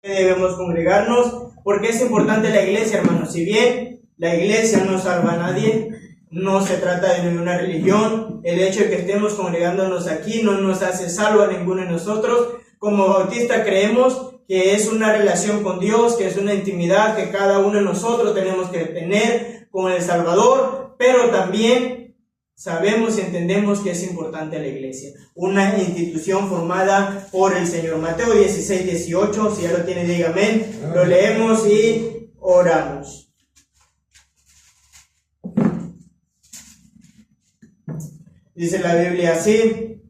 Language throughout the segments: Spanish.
debemos congregarnos, porque es importante la iglesia, hermanos. Si bien la iglesia no salva a nadie, no se trata de ninguna religión, el hecho de que estemos congregándonos aquí no nos hace salvo a ninguno de nosotros. Como bautistas creemos que es una relación con Dios, que es una intimidad que cada uno de nosotros tenemos que tener con el Salvador, pero también sabemos y entendemos que es importante la iglesia, una institución formada por el Señor. Mateo 16, 18, si ya lo tiene, diga amén. Lo leemos y oramos. Dice la Biblia así: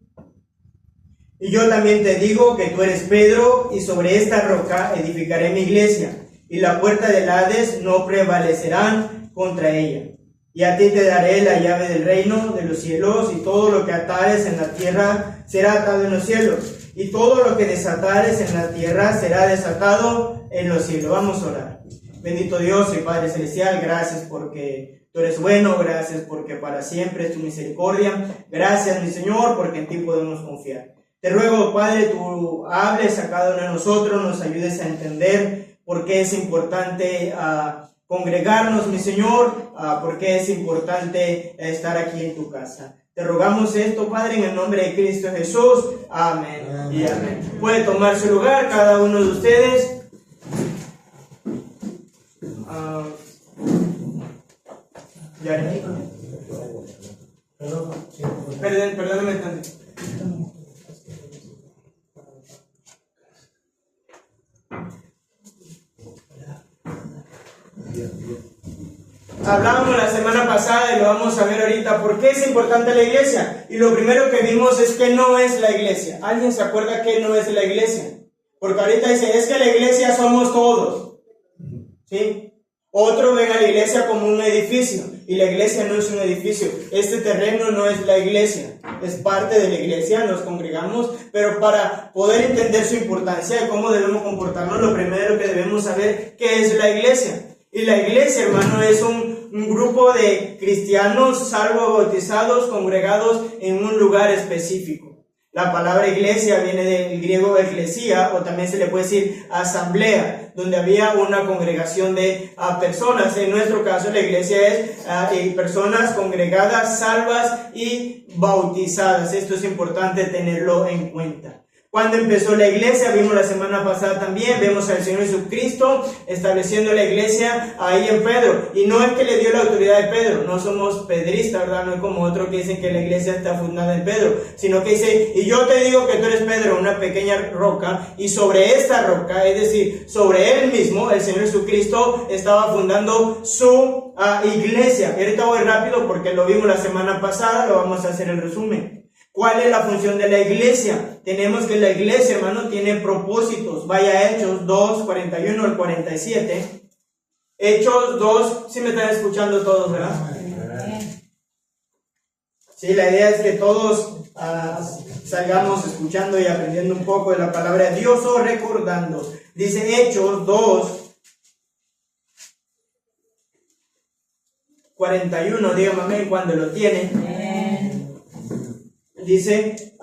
y yo también te digo que tú eres Pedro, y sobre esta roca edificaré mi iglesia, y la puerta del Hades no prevalecerán contra ella. Y a ti te daré la llave del reino de los cielos, y todo lo que atares en la tierra será atado en los cielos, y todo lo que desatares en la tierra será desatado en los cielos. Vamos a orar. Bendito Dios y Padre Celestial, gracias porque tú eres bueno, gracias porque para siempre es tu misericordia. Gracias, mi Señor, porque en ti podemos confiar. Te ruego, Padre, tú hables a cada uno de nosotros, nos ayudes a entender por qué es importante congregarnos, mi Señor, por qué es importante estar aquí en tu casa. Te rogamos esto, Padre, en el nombre de Cristo Jesús. Amén. Y amén. Puede tomar su lugar cada uno de ustedes. Perdóname tanto. Hablábamos la semana pasada y lo vamos a ver ahorita. ¿Por qué es importante la iglesia? Y lo primero que vimos es que no es la iglesia. ¿Alguien se acuerda que no es la iglesia? Porque ahorita dice, es que la iglesia somos todos. ¿Sí? Otros ven a la iglesia como un edificio, y la iglesia no es un edificio. Este terreno no es la iglesia, es parte de la iglesia, nos congregamos, pero para poder entender su importancia y cómo debemos comportarnos, lo primero que debemos saber qué es la iglesia. Y la iglesia, hermano, es un grupo de cristianos salvo bautizados, congregados en un lugar específico. La palabra iglesia viene del griego eclesia, o también se le puede decir asamblea, donde había una congregación de personas. En nuestro caso la iglesia es personas congregadas, salvas y bautizadas. Esto es importante tenerlo en cuenta. Cuando empezó la iglesia, vimos la semana pasada también, vemos al Señor Jesucristo estableciendo la iglesia ahí en Pedro. Y no es que le dio la autoridad de Pedro, no somos pedristas, ¿verdad? No es como otros que dicen que la iglesia está fundada en Pedro, sino que dice, y yo te digo que tú eres Pedro, una pequeña roca, y sobre esta roca, es decir, sobre él mismo, el Señor Jesucristo estaba fundando su iglesia. Y ahorita voy rápido porque lo vimos la semana pasada, lo vamos a hacer el resumen. ¿Cuál es la función de la iglesia? Tenemos que la iglesia, hermano, tiene propósitos. Vaya a Hechos 2, 41 al 47. Hechos 2, ¿sí me están escuchando todos, verdad? Sí, la idea es que todos salgamos escuchando y aprendiendo un poco de la palabra de Dios o recordando. Dice Hechos 2, 41, dígame amén cuando lo tienen. Dice,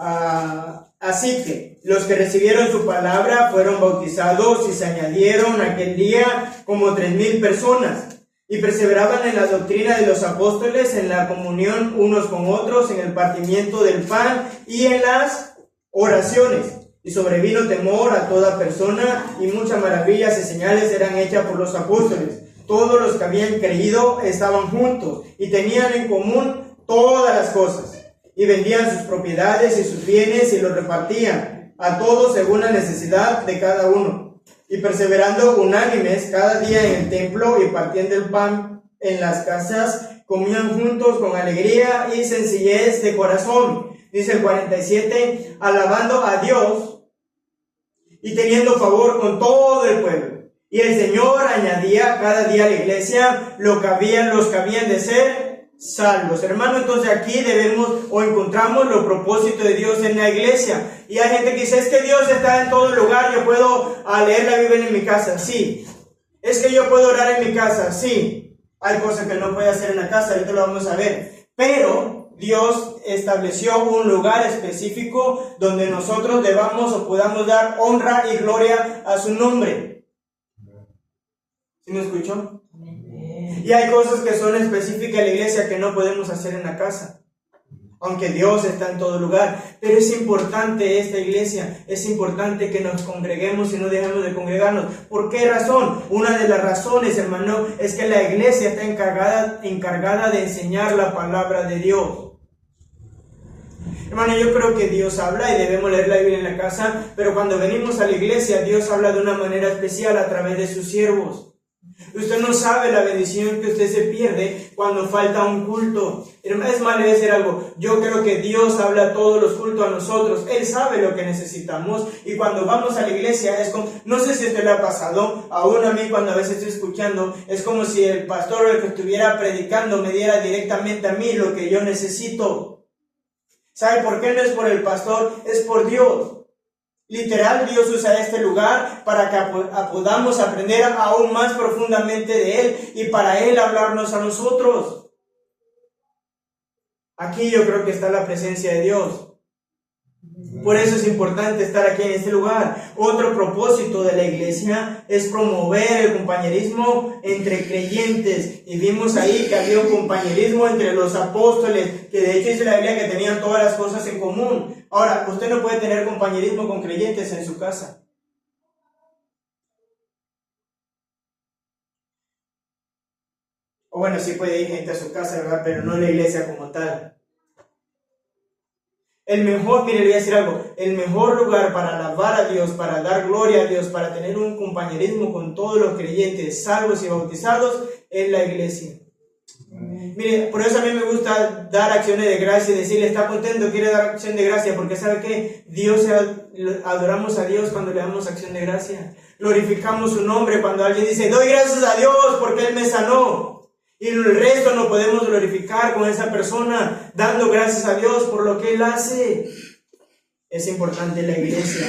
así que los que recibieron su palabra fueron bautizados y se añadieron aquel día como 3,000 personas y perseveraban en la doctrina de los apóstoles, en la comunión unos con otros, en el partimiento del pan y en las oraciones. Y sobrevino temor a toda persona y muchas maravillas y señales eran hechas por los apóstoles. Todos los que habían creído estaban juntos y tenían en común todas las cosas. Y vendían sus propiedades y sus bienes y los repartían a todos según la necesidad de cada uno. Y perseverando unánimes cada día en el templo y partiendo el pan en las casas, comían juntos con alegría y sencillez de corazón. Dice el 47, alabando a Dios y teniendo favor con todo el pueblo. Y el Señor añadía cada día a la iglesia los que habían de ser salvos. Hermano, entonces aquí debemos o encontramos los propósitos de Dios en la iglesia. Y hay gente que dice, es que Dios está en todo lugar, yo puedo leer la Biblia en mi casa, sí. Es que yo puedo orar en mi casa, sí. Hay cosas que no puede hacer en la casa, ahorita lo vamos a ver. Pero Dios estableció un lugar específico donde nosotros debamos o podamos dar honra y gloria a su nombre. ¿Sí me escuchó? Y hay cosas que son específicas de la iglesia que no podemos hacer en la casa, aunque Dios está en todo lugar. Pero es importante esta iglesia, es importante que nos congreguemos y no dejemos de congregarnos. ¿Por qué razón? Una de las razones, hermano, es que la iglesia está encargada de enseñar la palabra de Dios. Hermano, yo creo que Dios habla y debemos leer la Biblia en la casa, pero cuando venimos a la iglesia, Dios habla de una manera especial a través de sus siervos. Usted no sabe la bendición que usted se pierde cuando falta un culto. Es más, le voy a decir algo. Yo creo que Dios habla todos los cultos a nosotros. Él sabe lo que necesitamos. Y cuando vamos a la iglesia es como, no sé si a usted le ha pasado, aún a mí cuando a veces estoy escuchando, es como si el pastor o el que estuviera predicando me diera directamente a mí lo que yo necesito. ¿Sabe por qué no es por el pastor? Es por Dios. Literal, Dios usa este lugar para que podamos aprender aún más profundamente de Él y para Él hablarnos a nosotros. Aquí yo creo que está la presencia de Dios. Por eso es importante estar aquí en este lugar. Otro propósito de la iglesia es promover el compañerismo entre creyentes. Y vimos ahí que había un compañerismo entre los apóstoles, que de hecho dice la Biblia que tenían todas las cosas en común. Ahora, usted no puede tener compañerismo con creyentes en su casa. O bueno, sí puede ir gente a su casa, ¿verdad? Pero no la iglesia como tal. Mire, le voy a decir algo, el mejor lugar para alabar a Dios, para dar gloria a Dios, para tener un compañerismo con todos los creyentes, salvos y bautizados, es la iglesia. Mire, por eso a mí me gusta dar acciones de gracia y decirle, está contento, quiere dar acción de gracia, porque ¿sabe qué? Adoramos a Dios cuando le damos acción de gracia. Glorificamos su nombre cuando alguien dice, doy gracias a Dios porque Él me sanó. Y el resto no podemos glorificar con esa persona, dando gracias a Dios por lo que Él hace. Es importante la iglesia.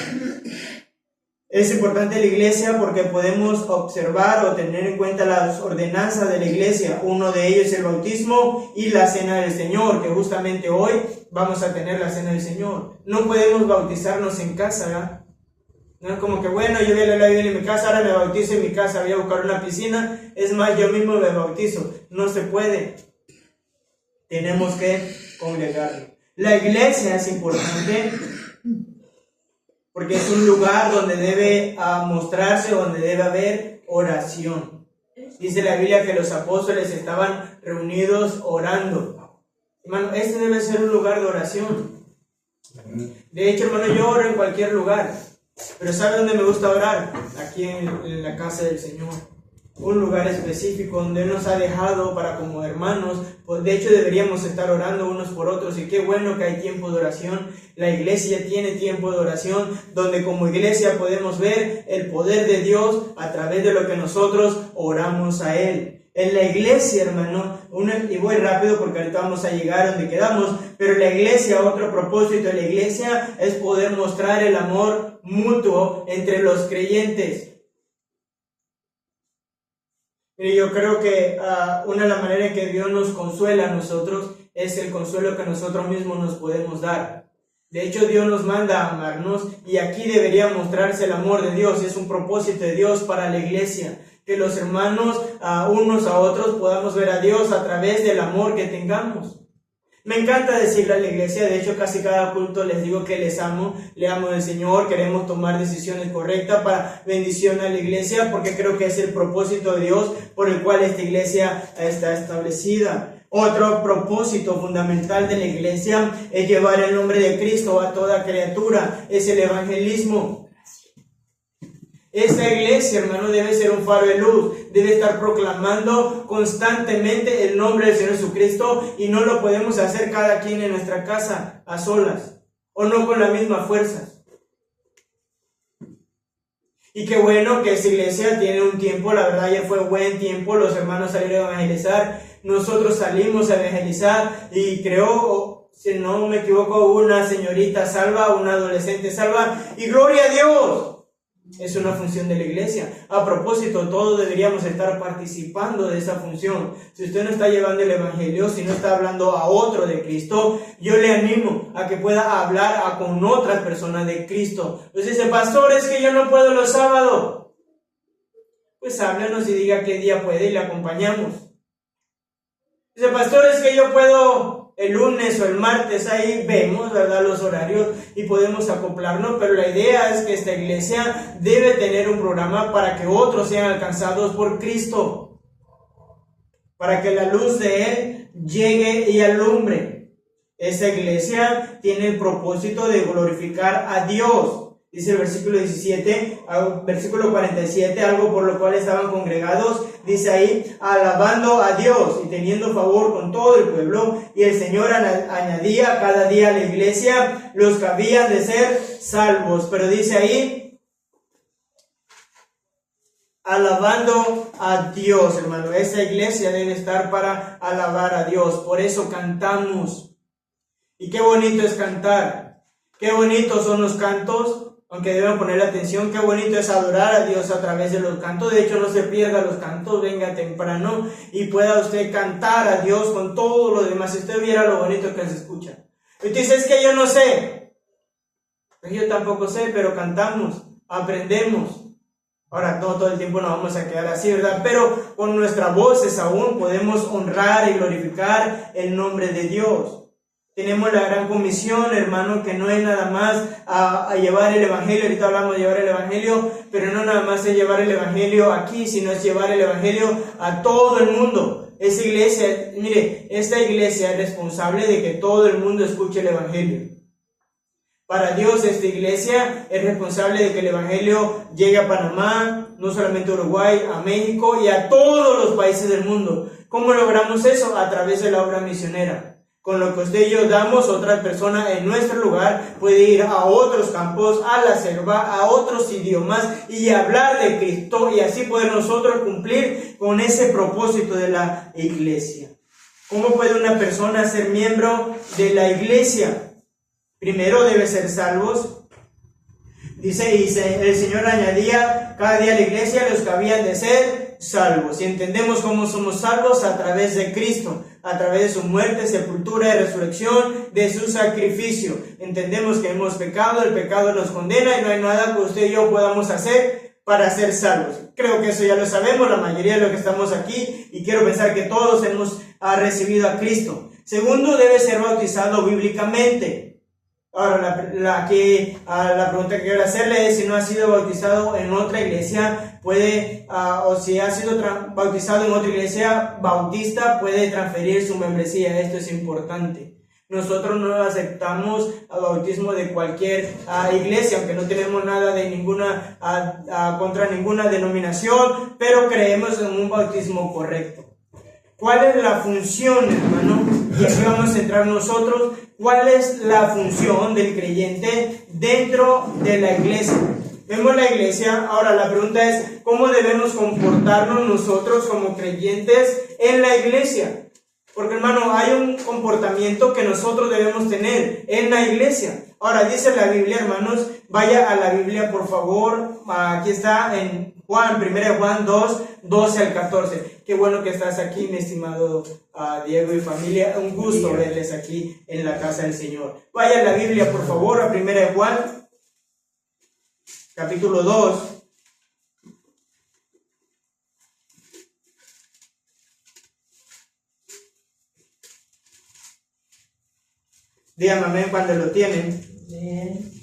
Es importante la iglesia porque podemos observar o tener en cuenta las ordenanzas de la iglesia. Uno de ellos es el bautismo y la cena del Señor, que justamente hoy vamos a tener la cena del Señor. No podemos bautizarnos en casa, ¿verdad? No es como que, bueno, yo voy a leer la Biblia en mi casa, ahora me bautizo en mi casa, voy a buscar una piscina, es más, yo mismo me bautizo. No se puede. Tenemos que congregarnos. La iglesia es importante porque es un lugar donde debe mostrarse, donde debe haber oración. Dice la Biblia que los apóstoles estaban reunidos orando. Hermano, este debe ser un lugar de oración. De hecho, hermano, yo oro en cualquier lugar. Pero ¿sabe dónde me gusta orar? Aquí en la casa del Señor. Un lugar específico donde Él nos ha dejado para como hermanos. Pues de hecho deberíamos estar orando unos por otros. Y qué bueno que hay tiempo de oración. La iglesia tiene tiempo de oración donde como iglesia podemos ver el poder de Dios a través de lo que nosotros oramos a Él. En la iglesia, hermano, y voy rápido porque ahorita vamos a llegar donde quedamos, pero en la iglesia, otro propósito de la iglesia es poder mostrar el amor mutuo entre los creyentes. Y yo creo que una de las maneras en que Dios nos consuela a nosotros es el consuelo que nosotros mismos nos podemos dar. De hecho, Dios nos manda a amarnos y aquí debería mostrarse el amor de Dios. Es un propósito de Dios para la iglesia. Que los hermanos unos a otros podamos ver a Dios a través del amor que tengamos. Me encanta decirle a la iglesia, de hecho casi cada culto les digo que les amo, le amo al Señor, queremos tomar decisiones correctas para bendición a la iglesia, porque creo que es el propósito de Dios por el cual esta iglesia está establecida. Otro propósito fundamental de la iglesia es llevar el nombre de Cristo a toda criatura, es el evangelismo. Esta iglesia, hermano, debe ser un faro de luz, debe estar proclamando constantemente el nombre del Señor Jesucristo y no lo podemos hacer cada quien en nuestra casa a solas o no con la misma fuerza. Y qué bueno que esta iglesia tiene un tiempo, la verdad ya fue buen tiempo, los hermanos salieron a evangelizar, nosotros salimos a evangelizar y creo, si no me equivoco, una señorita salva, una adolescente salva y gloria a Dios. Es una función de la iglesia. A propósito, todos deberíamos estar participando de esa función. Si usted no está llevando el evangelio, si no está hablando a otro de Cristo, yo le animo a que pueda hablar con otras personas de Cristo. Entonces dice, pastor, es que yo no puedo los sábados. Pues háblanos y diga qué día puede y le acompañamos. Dice, pastor, es que yo puedo el lunes o el martes, ahí vemos, ¿verdad?, los horarios y podemos acoplarnos, pero la idea es que esta iglesia debe tener un programa para que otros sean alcanzados por Cristo, para que la luz de Él llegue y alumbre. Esta iglesia tiene el propósito de glorificar a Dios. Dice el versículo 17, versículo 47, algo por lo cual estaban congregados, dice ahí, alabando a Dios y teniendo favor con todo el pueblo, y el Señor añadía cada día a la iglesia los que habían de ser salvos. Pero dice ahí, alabando a Dios, hermano. Esa iglesia debe estar para alabar a Dios, por eso cantamos. Y qué bonito es cantar, qué bonitos son los cantos. Aunque deben poner atención, qué bonito es adorar a Dios a través de los cantos. De hecho, no se pierda los cantos, venga temprano y pueda usted cantar a Dios con todo lo demás. Si usted viera lo bonito que se escucha. Y usted dice, es que yo no sé. Pues yo tampoco sé, pero cantamos, aprendemos. Ahora, no todo el tiempo nos vamos a quedar así, ¿verdad? Pero con nuestras voces aún podemos honrar y glorificar el nombre de Dios. Tenemos la gran comisión, hermano, que no es nada más a llevar el evangelio. Ahorita hablamos de llevar el evangelio, pero no nada más es llevar el evangelio aquí, sino es llevar el evangelio a todo el mundo. Esa iglesia, mire, esta iglesia es responsable de que todo el mundo escuche el evangelio. Para Dios, esta iglesia es responsable de que el evangelio llegue a Panamá, no solamente a Uruguay, a México y a todos los países del mundo. ¿Cómo logramos eso? A través de la obra misionera. Con lo que usted y yo damos, otra persona en nuestro lugar puede ir a otros campos, a la selva, a otros idiomas y hablar de Cristo y así poder nosotros cumplir con ese propósito de la iglesia. ¿Cómo puede una persona ser miembro de la iglesia? Primero debe ser salvos. Dice, y el Señor añadía cada día a la iglesia los que habían de ser salvos. Y entendemos cómo somos salvos a través de Cristo, a través de su muerte, sepultura y resurrección, de su sacrificio. Entendemos que hemos pecado, el pecado nos condena y no hay nada que usted y yo podamos hacer para ser salvos. Creo que eso ya lo sabemos, la mayoría de los que estamos aquí, y quiero pensar que todos hemos recibido a Cristo. Segundo, debe ser bautizado bíblicamente. Ahora, la pregunta que quiero hacerle es si no ha sido bautizado en otra iglesia, o si ha sido bautizado en otra iglesia bautista, puede transferir su membresía. Esto es importante. Nosotros no aceptamos el bautismo de cualquier iglesia, aunque no tenemos nada de ninguna contra ninguna denominación, pero creemos en un bautismo correcto. ¿Cuál es la función, hermano? Y aquí vamos a entrar nosotros. ¿Cuál es la función del creyente dentro de la iglesia? Vemos la iglesia. Ahora la pregunta es, ¿cómo debemos comportarnos nosotros como creyentes en la iglesia? Porque, hermano, hay un comportamiento que nosotros debemos tener en la iglesia. Ahora dice la Biblia, hermanos, vaya a la Biblia, por favor. Aquí está en Juan, 1 Juan 2, 12 al 14. Qué bueno que estás aquí, mi estimado Diego y familia. Un gusto verles aquí en la casa del Señor. Vaya a la Biblia, por favor, a 1 Juan, capítulo 2. Díganme amén cuando lo tienen. Bien.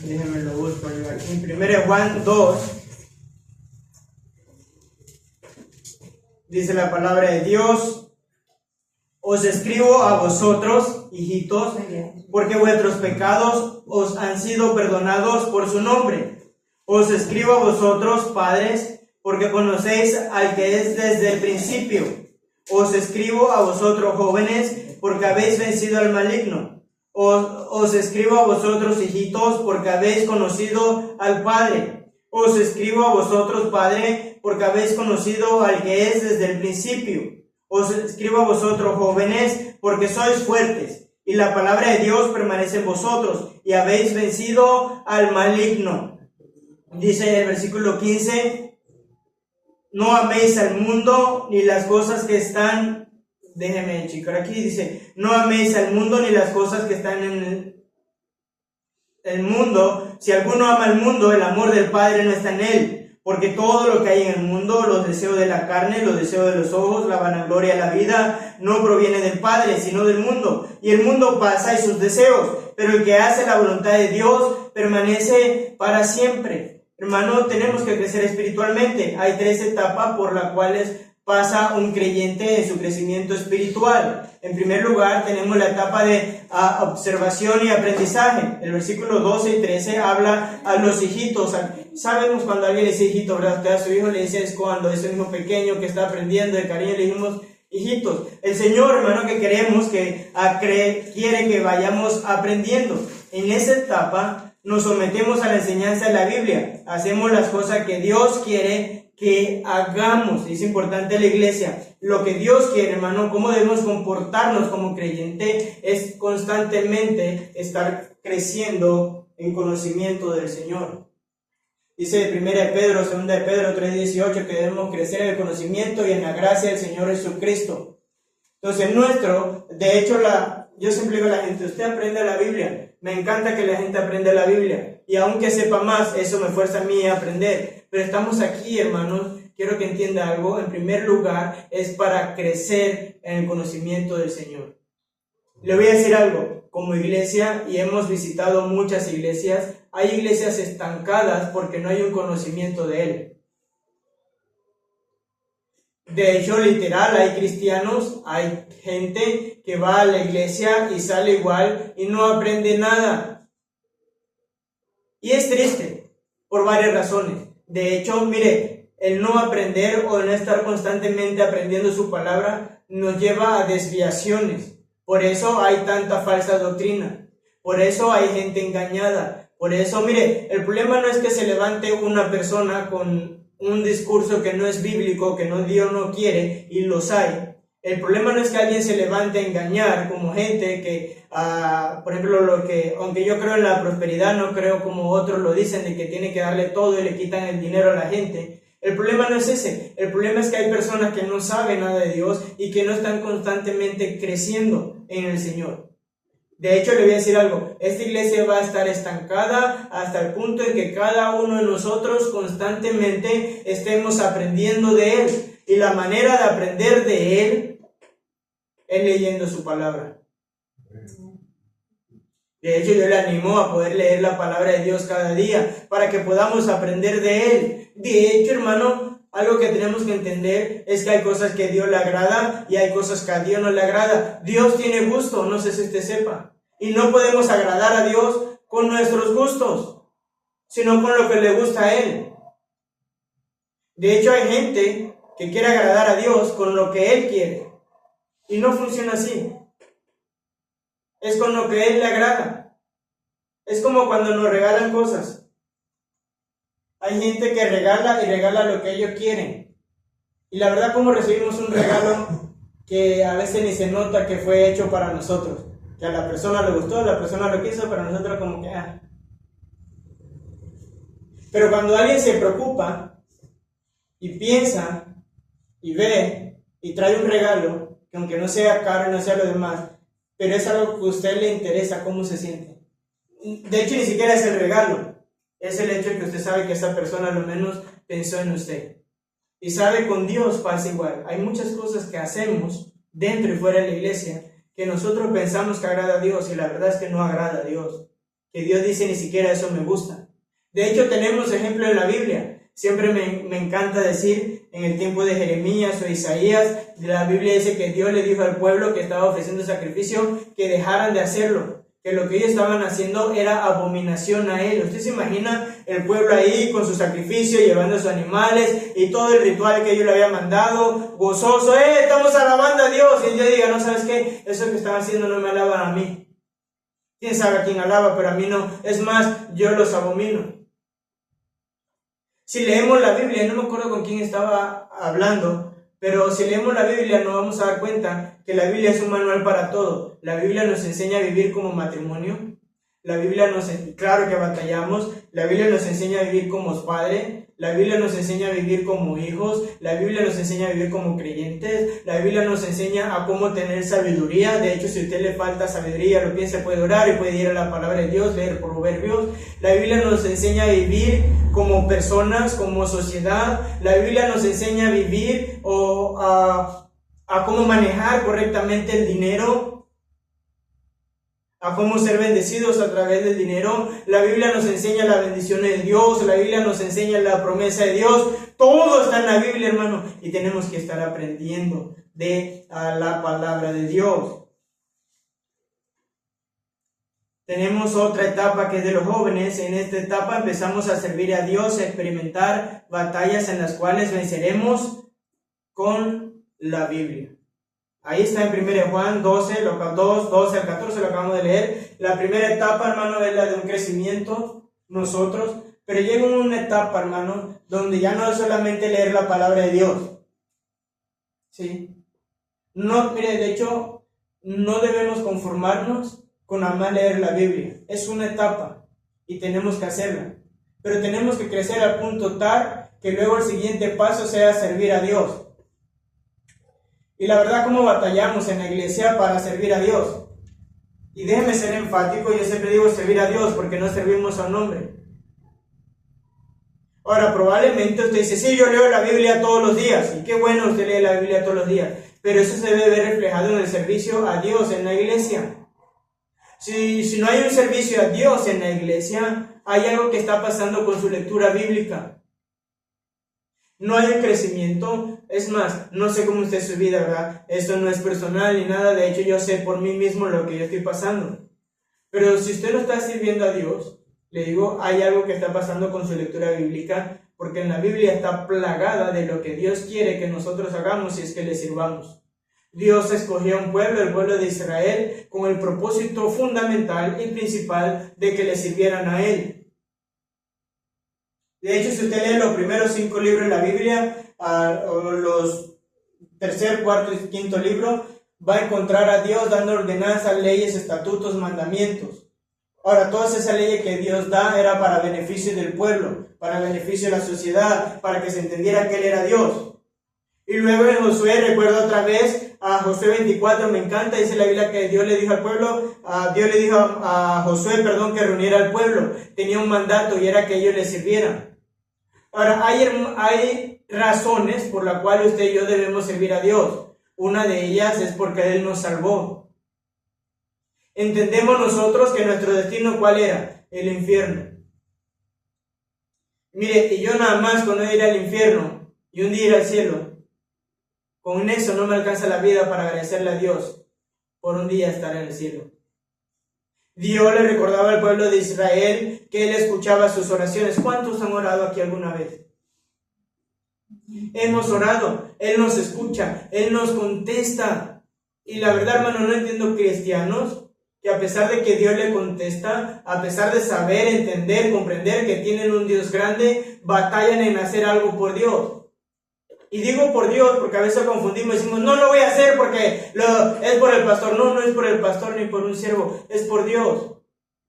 Déjenme lo busco aquí. En 1 Juan 2 dice la palabra de Dios: os escribo a vosotros, hijitos, porque vuestros pecados os han sido perdonados por su nombre. Os escribo a vosotros, padres, porque conocéis al que es desde el principio. Os escribo a vosotros, jóvenes, porque habéis vencido al maligno. Os escribo a vosotros, hijitos, porque habéis conocido al Padre. Os escribo a vosotros, Padre, porque habéis conocido al que es desde el principio. Os escribo a vosotros, jóvenes, porque sois fuertes, y la palabra de Dios permanece en vosotros, y habéis vencido al maligno. Dice el versículo 15, no améis al mundo ni las cosas que están, déjeme checar aquí, dice, no améis al mundo ni las cosas que están en el mundo. Si alguno ama al mundo, el amor del Padre no está en él. Porque todo lo que hay en el mundo, los deseos de la carne, los deseos de los ojos, la vanagloria de la vida, no proviene del Padre, sino del mundo. Y el mundo pasa y sus deseos, pero el que hace la voluntad de Dios permanece para siempre. Hermano, tenemos que crecer espiritualmente. Hay 3 etapas por las cuales pasa un creyente en su crecimiento espiritual. En primer lugar, tenemos la etapa de observación y aprendizaje. El versículo 12 y 13 habla a los hijitos. Sabemos cuando alguien le dice hijito, ¿verdad? Usted a su hijo le dice es cuando es un hijo pequeño que está aprendiendo de cariño, le decimos hijitos. El Señor, hermano, que queremos que quiere que vayamos aprendiendo. En esa etapa nos sometemos a la enseñanza de la Biblia. Hacemos las cosas que Dios quiere que hagamos. Es importante la iglesia. Lo que Dios quiere, hermano, cómo debemos comportarnos como creyente, es constantemente estar creciendo en conocimiento del Señor. Dice 1 Pedro, 2 de Pedro 3:18 que debemos crecer en el conocimiento y en la gracia del Señor Jesucristo. Entonces de hecho, yo siempre digo a la gente, usted aprende la Biblia. Me encanta que la gente aprenda la Biblia. Y aunque sepa más, eso me fuerza a mí a aprender. Pero estamos aquí, hermanos, quiero que entienda algo. En primer lugar, es para crecer en el conocimiento del Señor. Le voy a decir algo. Como iglesia, y hemos visitado muchas iglesias, hay iglesias estancadas porque no hay un conocimiento de Él. De hecho, literal, hay cristianos, hay gente que va a la iglesia y sale igual y no aprende nada. Y es triste, por varias razones. De hecho, mire, el no aprender o no estar constantemente aprendiendo su palabra nos lleva a desviaciones. Por eso hay tanta falsa doctrina. Por eso hay gente engañada. Por eso, mire, el problema no es que se levante una persona con un discurso que no es bíblico, que Dios no quiere, y los hay. El problema no es que alguien se levante a engañar como gente que, por ejemplo, aunque yo creo en la prosperidad, no creo como otros lo dicen, de que tiene que darle todo y le quitan el dinero a la gente. El problema no es ese. El problema es que hay personas que no saben nada de Dios y que no están constantemente creciendo en el Señor. De hecho, le voy a decir algo, esta iglesia va a estar estancada hasta el punto en que cada uno de nosotros constantemente estemos aprendiendo de Él. Y la manera de aprender de Él es leyendo su palabra. De hecho, yo le animo a poder leer la palabra de Dios cada día para que podamos aprender de Él. De hecho, hermano, algo que tenemos que entender es que hay cosas que a Dios le agrada y hay cosas que a Dios no le agrada. Dios tiene gusto, no sé si usted sepa. Y no podemos agradar a Dios con nuestros gustos, sino con lo que le gusta a Él. De hecho, hay gente que quiere agradar a Dios con lo que Él quiere. Y no funciona así. Es con lo que Él le agrada. Es como cuando nos regalan cosas. Hay gente que regala y regala lo que ellos quieren. Y la verdad, como recibimos un regalo que a veces ni se nota que fue hecho para nosotros. Que a la persona le gustó, a la persona lo quiso, pero a nosotros como que... Pero cuando alguien se preocupa y piensa y ve y trae un regalo, que aunque no sea caro y no sea lo demás, pero es algo que a usted le interesa, cómo se siente. De hecho, ni siquiera es el regalo, es el hecho de que usted sabe que esa persona al menos pensó en usted. Y sabe, con Dios pasa igual. Hay muchas cosas que hacemos dentro y fuera de la iglesia que nosotros pensamos que agrada a Dios y la verdad es que no agrada a Dios. Que Dios dice ni siquiera eso me gusta. De hecho, tenemos ejemplos en la Biblia. Siempre me encanta decir, en el tiempo de Jeremías o Isaías, la Biblia dice que Dios le dijo al pueblo que estaba ofreciendo sacrificio que dejaran de hacerlo, que lo que ellos estaban haciendo era abominación a Él. Usted se imagina el pueblo ahí con su sacrificio, llevando sus animales y todo el ritual que ellos le habían mandado, gozoso, estamos alabando a Dios, y Dios diga, no, ¿sabes qué? Eso que están haciendo no me alaban a mí. Quién sabe a quién alaba, pero a mí no. Es más, yo los abomino. Si leemos la Biblia, no me acuerdo con quién estaba hablando, Pero si leemos la Biblia nos vamos a dar cuenta que la Biblia es un manual para todo. La Biblia nos enseña a vivir como matrimonio. La Biblia claro que batallamos. La Biblia nos enseña a vivir como padres. La Biblia nos enseña a vivir como hijos. La Biblia nos enseña a vivir como creyentes. La Biblia nos enseña a cómo tener sabiduría. De hecho, si a usted le falta sabiduría, lo piensa, puede orar y puede ir a la palabra de Dios, leer Proverbios. La Biblia nos enseña a vivir como personas, como sociedad. La Biblia nos enseña a vivir o a cómo manejar correctamente el dinero, a cómo ser bendecidos a través del dinero. La Biblia nos enseña la bendición de Dios, la Biblia nos enseña la promesa de Dios. Todo está en la Biblia, hermano, y tenemos que estar aprendiendo de la palabra de Dios. Tenemos otra etapa que es de los jóvenes. En esta etapa empezamos a servir a Dios, a experimentar batallas en las cuales venceremos con la Biblia. Ahí está en 1 Juan 12 al 14, lo acabamos de leer. La primera etapa, hermano, es la de un crecimiento, nosotros. Pero llega una etapa, hermano, donde ya no es solamente leer la palabra de Dios. ¿Sí? No, mire, de hecho, no debemos conformarnos con nada más leer la Biblia. Es una etapa y tenemos que hacerla. Pero tenemos que crecer al punto tal que luego el siguiente paso sea servir a Dios. Y la verdad, ¿cómo batallamos en la iglesia para servir a Dios? Y déjeme ser enfático, yo siempre digo servir a Dios porque no servimos a un hombre. Ahora, probablemente usted dice, sí, yo leo la Biblia todos los días. Y qué bueno usted lee la Biblia todos los días. Pero eso se debe ver reflejado en el servicio a Dios en la iglesia. Si no hay un servicio a Dios en la iglesia, hay algo que está pasando con su lectura bíblica. No hay un crecimiento. Es más, no sé cómo usted es su vida, ¿verdad? Esto no es personal ni nada. De hecho, yo sé por mí mismo lo que yo estoy pasando. Pero si usted no está sirviendo a Dios, le digo, hay algo que está pasando con su lectura bíblica, porque en la Biblia está plagada de lo que Dios quiere que nosotros hagamos si es que le sirvamos. Dios escogió a un pueblo, el pueblo de Israel, con el propósito fundamental y principal de que le sirvieran a Él. De hecho, si usted lee los primeros 5 libros de la Biblia, o los tercer, cuarto y quinto libro, va a encontrar a Dios dando ordenanzas, leyes, estatutos, mandamientos. Ahora, todas esas leyes que Dios da era para beneficio del pueblo, para beneficio de la sociedad, para que se entendiera que Él era Dios. Y luego en Josué, recuerdo otra vez, a Josué 24, me encanta, dice la Biblia que Dios le dijo al pueblo, Dios le dijo a Josué, que reuniera al pueblo. Tenía un mandato y era que ellos le sirvieran. Ahora, hay razones por las cuales usted y yo debemos servir a Dios. Una de ellas es porque Él nos salvó. Entendemos nosotros que nuestro destino, ¿cuál era? El infierno. Mire, y yo nada más con no ir al infierno y un día ir al cielo, con eso no me alcanza la vida para agradecerle a Dios por un día estar en el cielo. Dios le recordaba al pueblo de Israel que Él escuchaba sus oraciones. ¿Cuántos han orado aquí alguna vez? Hemos orado, Él nos escucha, Él nos contesta. Y la verdad, hermano, no entiendo cristianos que a pesar de que Dios le contesta, a pesar de saber, entender, comprender que tienen un Dios grande, batallan en hacer algo por Dios. Y digo por Dios porque a veces confundimos y decimos, no lo voy a hacer porque es por el pastor. No, no es por el pastor ni por un siervo, es por Dios.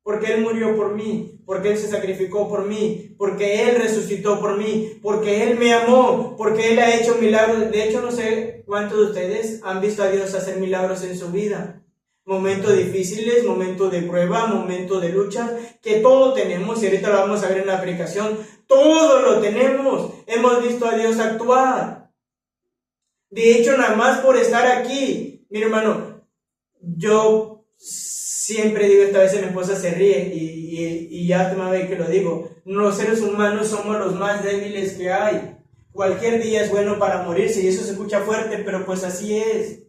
Porque Él murió por mí, porque Él se sacrificó por mí, porque Él resucitó por mí, porque Él me amó, porque Él ha hecho milagros. De hecho, no sé cuántos de ustedes han visto a Dios hacer milagros en su vida. Momentos difíciles, momentos de prueba, momentos de lucha, que todo tenemos, y ahorita lo vamos a ver en la aplicación, todo lo tenemos. Hemos visto a Dios actuar. De hecho, nada más por estar aquí, mi hermano, yo siempre digo, esta vez mi esposa se ríe y ya te me ve que lo digo, los seres humanos somos los más débiles que hay. Cualquier día es bueno para morirse y eso se escucha fuerte, pero pues así es.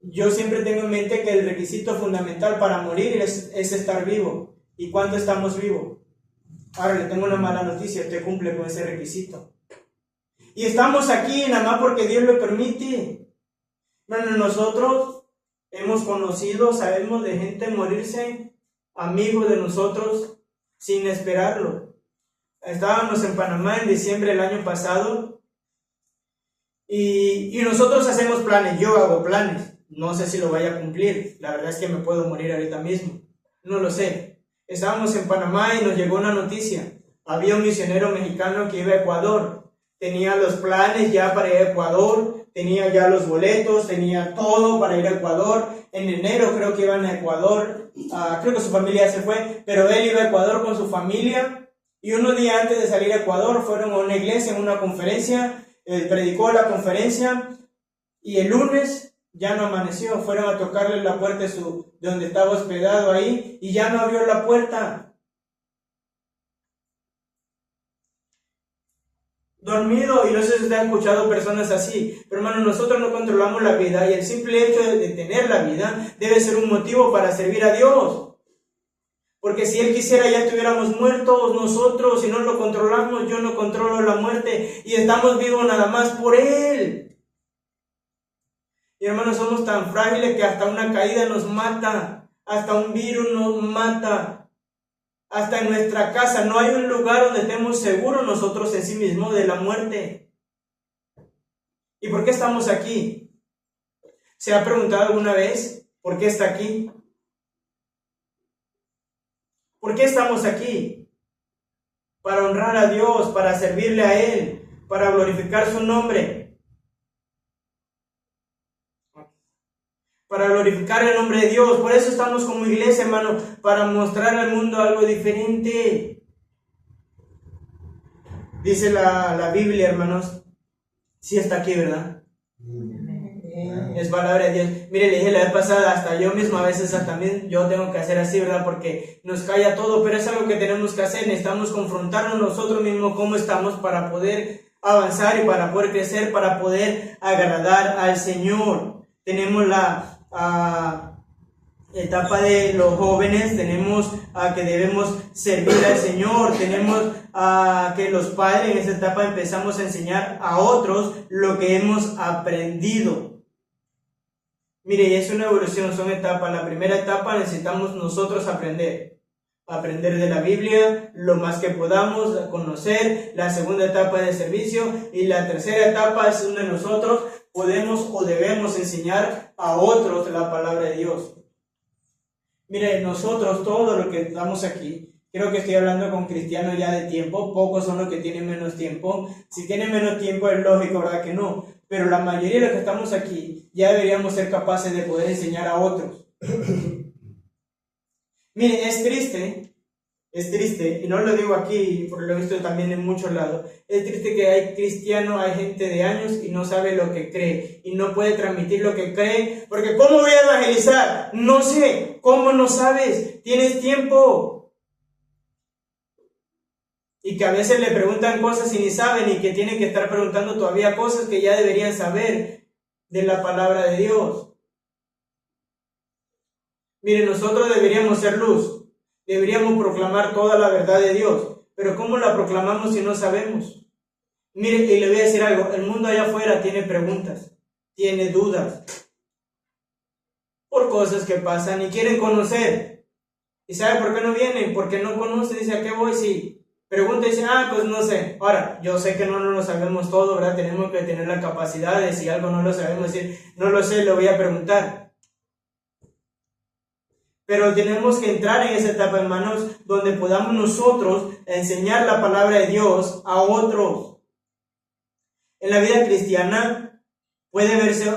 Yo siempre tengo en mente que el requisito fundamental para morir es estar vivo. ¿Y cuánto estamos vivos? Ahora le tengo una mala noticia, usted cumple con ese requisito. Y estamos aquí nada más porque Dios lo permite. Bueno, nosotros hemos conocido, sabemos de gente morirse, amigos de nosotros, sin esperarlo. Estábamos en Panamá en diciembre del año pasado Y nosotros hacemos planes, yo hago planes, no sé si lo vaya a cumplir, la verdad es que me puedo morir ahorita mismo, no lo sé. Estábamos en Panamá y nos llegó una noticia, había un misionero mexicano que iba a Ecuador, tenía los planes ya para ir a Ecuador, tenía ya los boletos, tenía todo para ir a Ecuador, en enero creo que iban a Ecuador, creo que su familia se fue, pero él iba a Ecuador con su familia, y unos días antes de salir a Ecuador fueron a una iglesia, en una conferencia, predicó la conferencia, y el lunes ya no amaneció, fueron a tocarle la puerta de donde estaba hospedado ahí, y ya no abrió la puerta. Dormido, y no sé si usted ha escuchado personas así, pero hermano, nosotros no controlamos la vida, y el simple hecho de tener la vida debe ser un motivo para servir a Dios, porque si Él quisiera ya estuviéramos muertos nosotros, si no lo controlamos. Yo no controlo la muerte, y estamos vivos nada más por Él. Y hermanos, somos tan frágiles que hasta una caída nos mata, hasta un virus nos mata. Hasta en nuestra casa no hay un lugar donde estemos seguros nosotros en sí mismos de la muerte. ¿Y por qué estamos aquí? ¿Se ha preguntado alguna vez por qué está aquí? ¿Por qué estamos aquí? Para honrar a Dios, para servirle a Él, para glorificar su nombre. Para glorificar el nombre de Dios. Por eso estamos como iglesia, hermano, para mostrar al mundo algo diferente. Dice la Biblia, hermanos, sí está aquí, ¿verdad? Es palabra de Dios. Mire, le dije la vez pasada, hasta yo mismo a veces también yo tengo que hacer así, ¿verdad? Porque nos calla todo, pero es algo que tenemos que hacer. Necesitamos confrontarnos nosotros mismos cómo estamos para poder avanzar y para poder crecer, para poder agradar al Señor. Tenemos la etapa de los jóvenes, tenemos que debemos servir al Señor, tenemos que los padres en esa etapa empezamos a enseñar a otros lo que hemos aprendido. Mire, es una evolución, son etapas. La primera etapa necesitamos nosotros aprender de la Biblia lo más que podamos, conocer. La segunda etapa es de servicio, y la tercera etapa es donde nosotros podemos o debemos enseñar a otros la palabra de Dios. Mire, nosotros, todos los que estamos aquí, creo que estoy hablando con cristianos ya de tiempo, pocos son los que tienen menos tiempo. Si tienen menos tiempo es lógico, ¿verdad que no? Pero la mayoría de los que estamos aquí ya deberíamos ser capaces de poder enseñar a otros. Mire, es triste, y no lo digo aquí, porque lo he visto también en muchos lados, es triste que hay cristianos, hay gente de años y no sabe lo que cree, y no puede transmitir lo que cree, porque ¿cómo voy a evangelizar? No sé. ¿Cómo no sabes? Tienes tiempo. Y que a veces le preguntan cosas y ni saben, y que tienen que estar preguntando todavía cosas que ya deberían saber de la palabra de Dios. Mire, nosotros deberíamos ser luz. Deberíamos proclamar toda la verdad de Dios, pero ¿cómo la proclamamos si no sabemos? Mire, y le voy a decir algo, el mundo allá afuera tiene preguntas, tiene dudas, por cosas que pasan y quieren conocer. ¿Y sabe por qué no vienen? Porque no conocen. Dice, ¿a qué voy? Si pregunta y dice, pues no sé. Ahora, yo sé que no lo sabemos todo, ¿verdad? Tenemos que tener la capacidad de, si algo no lo sabemos, decir, no lo sé, lo voy a preguntar. Pero tenemos que entrar en esa etapa, hermanos, donde podamos nosotros enseñar la palabra de Dios a otros. En la vida cristiana puede verse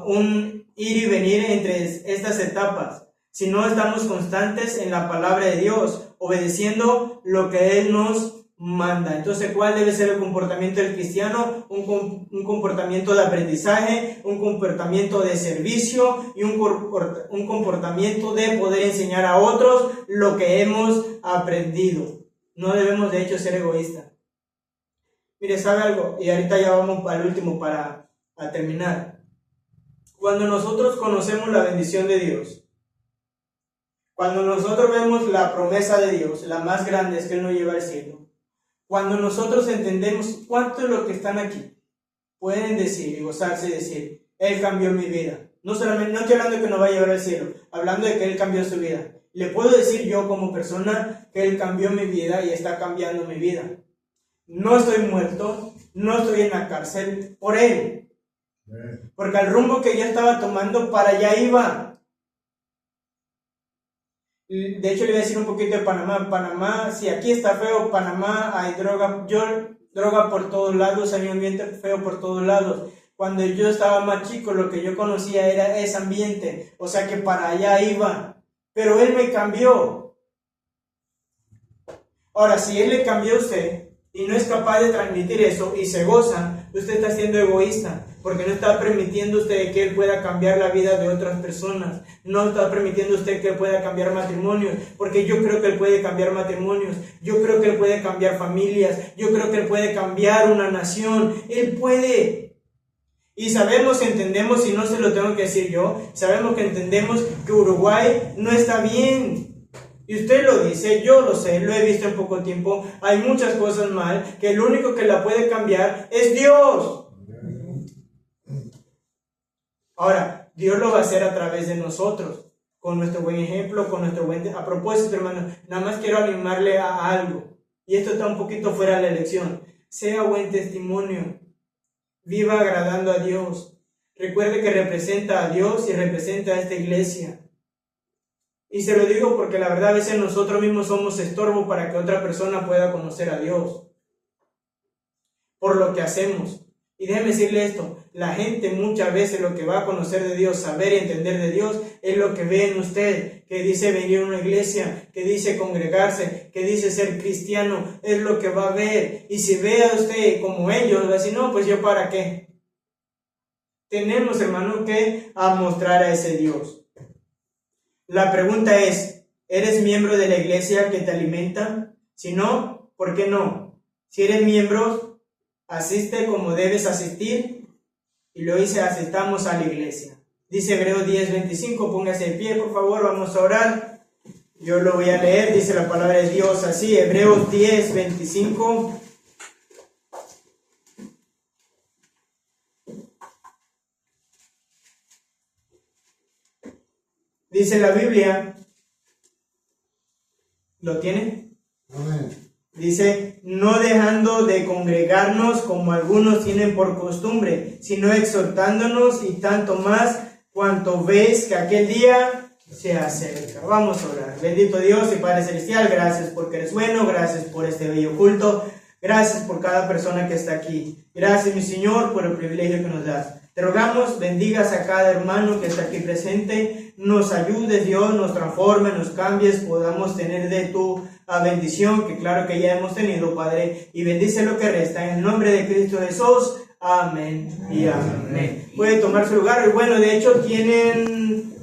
un ir y venir entre estas etapas. Si no estamos constantes en la palabra de Dios, obedeciendo lo que Él nos manda. Entonces, ¿cuál debe ser el comportamiento del cristiano? Un comportamiento de aprendizaje, un comportamiento de servicio y un comportamiento de poder enseñar a otros lo que hemos aprendido. No debemos de hecho ser egoístas. Mire, ¿sabe algo? Y ahorita ya vamos al último para terminar. Cuando nosotros conocemos la bendición de Dios, cuando nosotros vemos la promesa de Dios, la más grande es que Él nos lleva al cielo. Cuando nosotros entendemos cuánto de los que están aquí pueden decir y gozarse y decir, Él cambió mi vida. No estoy hablando de que nos va a llevar al cielo, hablando de que Él cambió su vida. Le puedo decir yo como persona que Él cambió mi vida y está cambiando mi vida. No estoy muerto, no estoy en la cárcel por él. Porque al rumbo que yo estaba tomando, para allá iba. De hecho, le voy a decir un poquito de Panamá. Panamá, si aquí está feo, Panamá hay droga. Droga por todos lados, hay un ambiente feo por todos lados. Cuando yo estaba más chico, lo que yo conocía era ese ambiente. O sea que para allá iba. Pero él me cambió. Ahora, si él le cambió a usted y no es capaz de transmitir eso y se goza, usted está siendo egoísta. Porque no está permitiendo usted que él pueda cambiar la vida de otras personas. No está permitiendo usted que él pueda cambiar matrimonios. Porque yo creo que él puede cambiar matrimonios. Yo creo que él puede cambiar familias. Yo creo que él puede cambiar una nación. Él puede. Y sabemos, entendemos, y no se lo tengo que decir yo, sabemos que entendemos que Uruguay no está bien. Y usted lo dice, yo lo sé, lo he visto en poco tiempo. Hay muchas cosas mal, que el único que la puede cambiar es Dios. Ahora, Dios lo va a hacer a través de nosotros, con nuestro buen ejemplo, con nuestro buen... A propósito, hermano, nada más quiero animarle a algo, y esto está un poquito fuera de la elección. Sea buen testimonio, viva agradando a Dios. Recuerde que representa a Dios y representa a esta iglesia. Y se lo digo porque la verdad a veces nosotros mismos somos estorbo para que otra persona pueda conocer a Dios, por lo que hacemos. Y déjeme decirle esto, la gente muchas veces lo que va a conocer de Dios, saber y entender de Dios, es lo que ve en usted, que dice venir a una iglesia, que dice congregarse, que dice ser cristiano, es lo que va a ver. Y si ve a usted como ellos, va a decir, no, pues yo para qué. Tenemos, hermano, que mostrar a ese Dios. La pregunta es, ¿eres miembro de la iglesia que te alimenta? Si no, ¿por qué no? Si eres miembro, asiste como debes asistir. Y luego dice, asistamos a la iglesia. Dice Hebreos 10:25, póngase de pie, por favor, vamos a orar. Yo lo voy a leer, dice la palabra de Dios así, Hebreos 10:25. Dice la Biblia, ¿lo tiene? Amén. Dice, no dejando de congregarnos como algunos tienen por costumbre, sino exhortándonos y tanto más cuanto ves que aquel día se acerca. Vamos a orar. Bendito Dios y Padre Celestial, gracias porque eres bueno, gracias por este bello culto, gracias por cada persona que está aquí. Gracias, mi Señor, por el privilegio que nos das. Te rogamos, bendigas a cada hermano que está aquí presente, nos ayudes, Dios, nos transforme, nos cambies, podamos tener de tu bendición, que claro que ya hemos tenido, Padre, y bendice lo que resta, en el nombre de Cristo Jesús, amén y amén. Puede tomar su lugar, y bueno, de hecho tienen